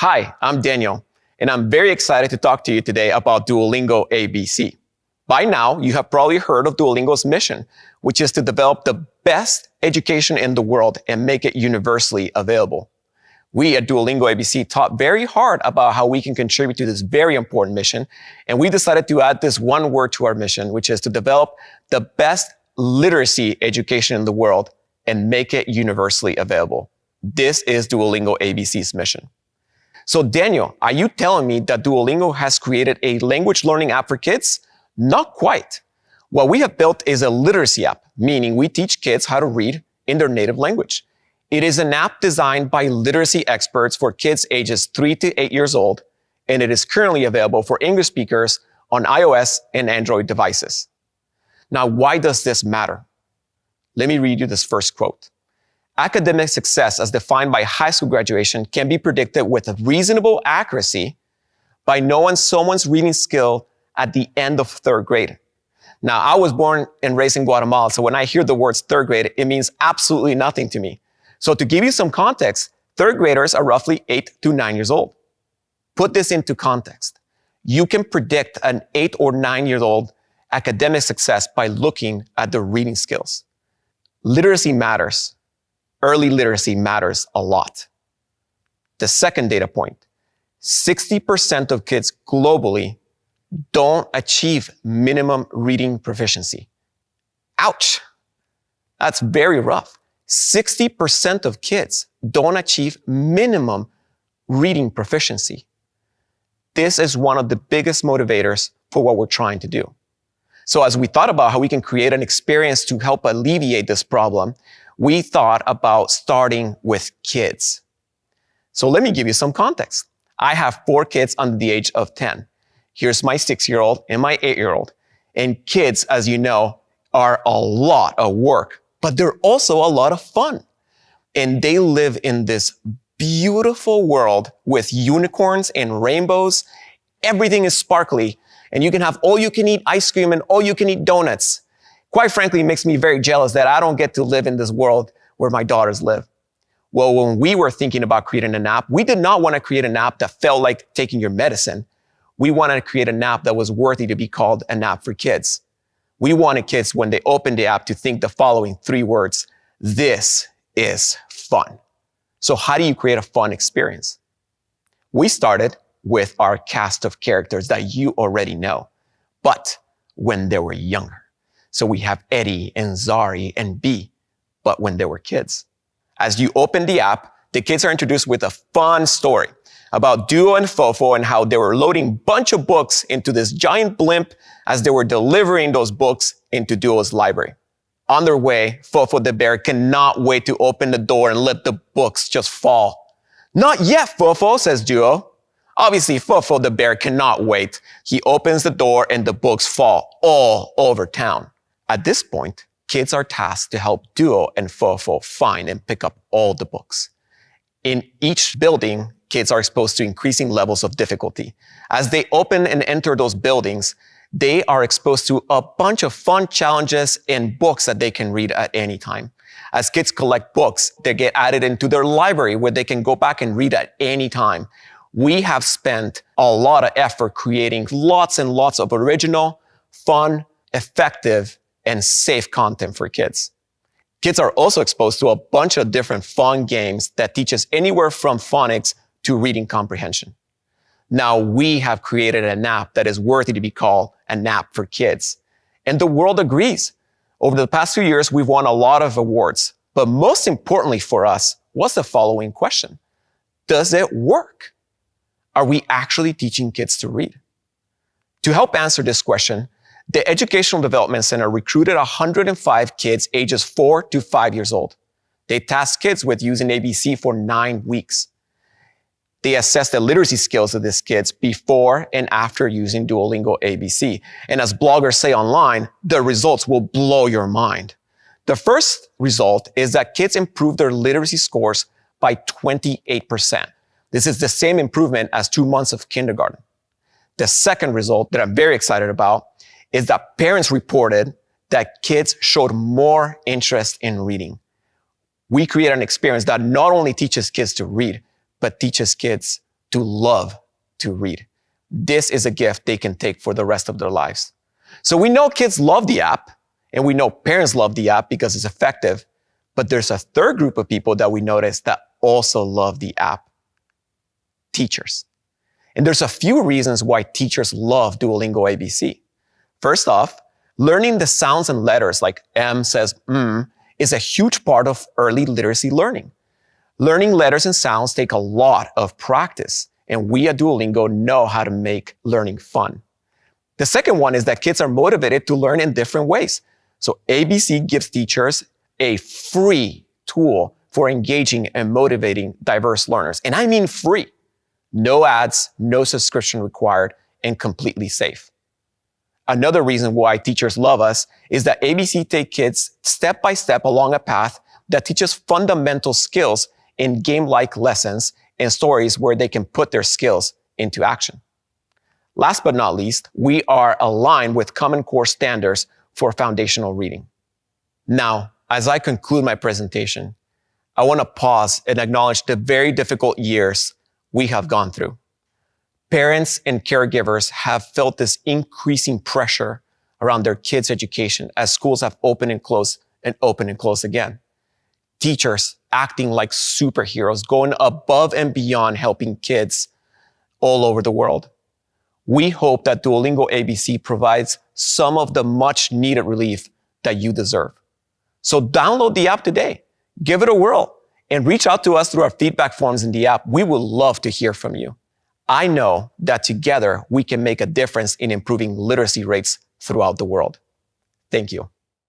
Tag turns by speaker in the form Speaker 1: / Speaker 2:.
Speaker 1: Hi, I'm Daniel, and I'm very excited to talk to you today about Duolingo ABC. By now, you have probably heard of Duolingo's mission, which is to develop the best education in the world and make it universally available. We at Duolingo ABC thought very hard about how we can contribute to this very important mission, and we decided to add this one word to our mission, which is to develop the best literacy education in the world and make it universally available. This is Duolingo ABC's mission. So Daniel, are you telling me that Duolingo has created a language learning app for kids? Not quite. What we have built is a literacy app, meaning we teach kids how to read in their native language. It is an app designed by literacy experts for kids ages 3 to 8 years old, and it is currently available for English speakers on iOS and Android devices. Now, why does this matter? Let me read you this first quote. Academic success as defined by high school graduation can be predicted with a reasonable accuracy by knowing someone's reading skill at the end of third grade. Now, I was born and raised in Guatemala, so when I hear the words third grade, it means absolutely nothing to me. So to give you some context, third graders are roughly 8 to 9 years old. Put this into context. You can predict an 8 or 9-year-old academic success by looking at their reading skills. Literacy matters. Early literacy matters a lot. The second data point, 60% of kids globally don't achieve minimum reading proficiency. Ouch. That's very rough. 60% of kids don't achieve minimum reading proficiency. This is one of the biggest motivators for what we're trying to do. So as we thought about how we can create an experience to help alleviate this problem, we thought about starting with kids. So let me give you some context. I have 4 kids under the age of 10. Here's my 6-year-old and my 8-year-old. And kids, as you know, are a lot of work, but they're also a lot of fun. And they live in this beautiful world with unicorns and rainbows. Everything is sparkly, and you can have all-you-can-eat ice cream and all-you-can-eat donuts. Quite frankly, it makes me very jealous that I don't get to live in this world where my daughters live. Well, when we were thinking about creating an app, we did not want to create an app that felt like taking your medicine. We wanted to create an app that was worthy to be called an app for kids. We wanted kids, when they opened the app, to think the following 3 words: this is fun. So how do you create a fun experience? We started with our cast of characters that you already know, but when they were younger. So we have Eddie and Zari and Bee, but when they were kids. As you open the app, the kids are introduced with a fun story about Duo and Fofo and how they were loading a bunch of books into this giant blimp as they were delivering those books into Duo's library. On their way, Fofo the bear cannot wait to open the door and let the books just fall. Not yet, Fofo, says Duo. Obviously, Fofo the bear cannot wait. He opens the door and the books fall all over town. At this point, kids are tasked to help Duo and Fofo find and pick up all the books. In each building, kids are exposed to increasing levels of difficulty. As they open and enter those buildings, they are exposed to a bunch of fun challenges and books that they can read at any time. As kids collect books, they get added into their library where they can go back and read at any time. We have spent a lot of effort creating lots and lots of original, fun, effective, and safe content for kids. Kids are also exposed to a bunch of different fun games that teach us anywhere from phonics to reading comprehension. Now we have created an app that is worthy to be called an app for kids. And the world agrees. Over the past few years, we've won a lot of awards. But most importantly for us was the following question: does it work? Are we actually teaching kids to read? To help answer this question, the Educational Development Center recruited 105 kids ages 4 to 5 years old. They tasked kids with using ABC for 9 weeks. They assessed the literacy skills of these kids before and after using Duolingo ABC. And as bloggers say online, the results will blow your mind. The first result is that kids improved their literacy scores by 28%. This is the same improvement as 2 months of kindergarten. The second result that I'm very excited about is that parents reported that kids showed more interest in reading. We create an experience that not only teaches kids to read, but teaches kids to love to read. This is a gift they can take for the rest of their lives. So we know kids love the app, and we know parents love the app because it's effective. But there's a third group of people that we notice that also love the app: teachers. And there's a few reasons why teachers love Duolingo ABC. First off, learning the sounds and letters like M says is a huge part of early literacy learning. Learning letters and sounds take a lot of practice, and we at Duolingo know how to make learning fun. The second one is that kids are motivated to learn in different ways. So ABC gives teachers a free tool for engaging and motivating diverse learners. And I mean free. No ads, no subscription required, and completely safe. Another reason why teachers love us is that ABC takes kids step by step along a path that teaches fundamental skills in game-like lessons and stories where they can put their skills into action. Last but not least, we are aligned with Common Core standards for foundational reading. Now, as I conclude my presentation, I want to pause and acknowledge the very difficult years we have gone through. Parents and caregivers have felt this increasing pressure around their kids' education as schools have opened and closed and opened and closed again. Teachers acting like superheroes, going above and beyond helping kids all over the world. We hope that Duolingo ABC provides some of the much needed relief that you deserve. So download the app today, give it a whirl, and reach out to us through our feedback forms in the app. We would love to hear from you. I know that together we can make a difference in improving literacy rates throughout the world. Thank you.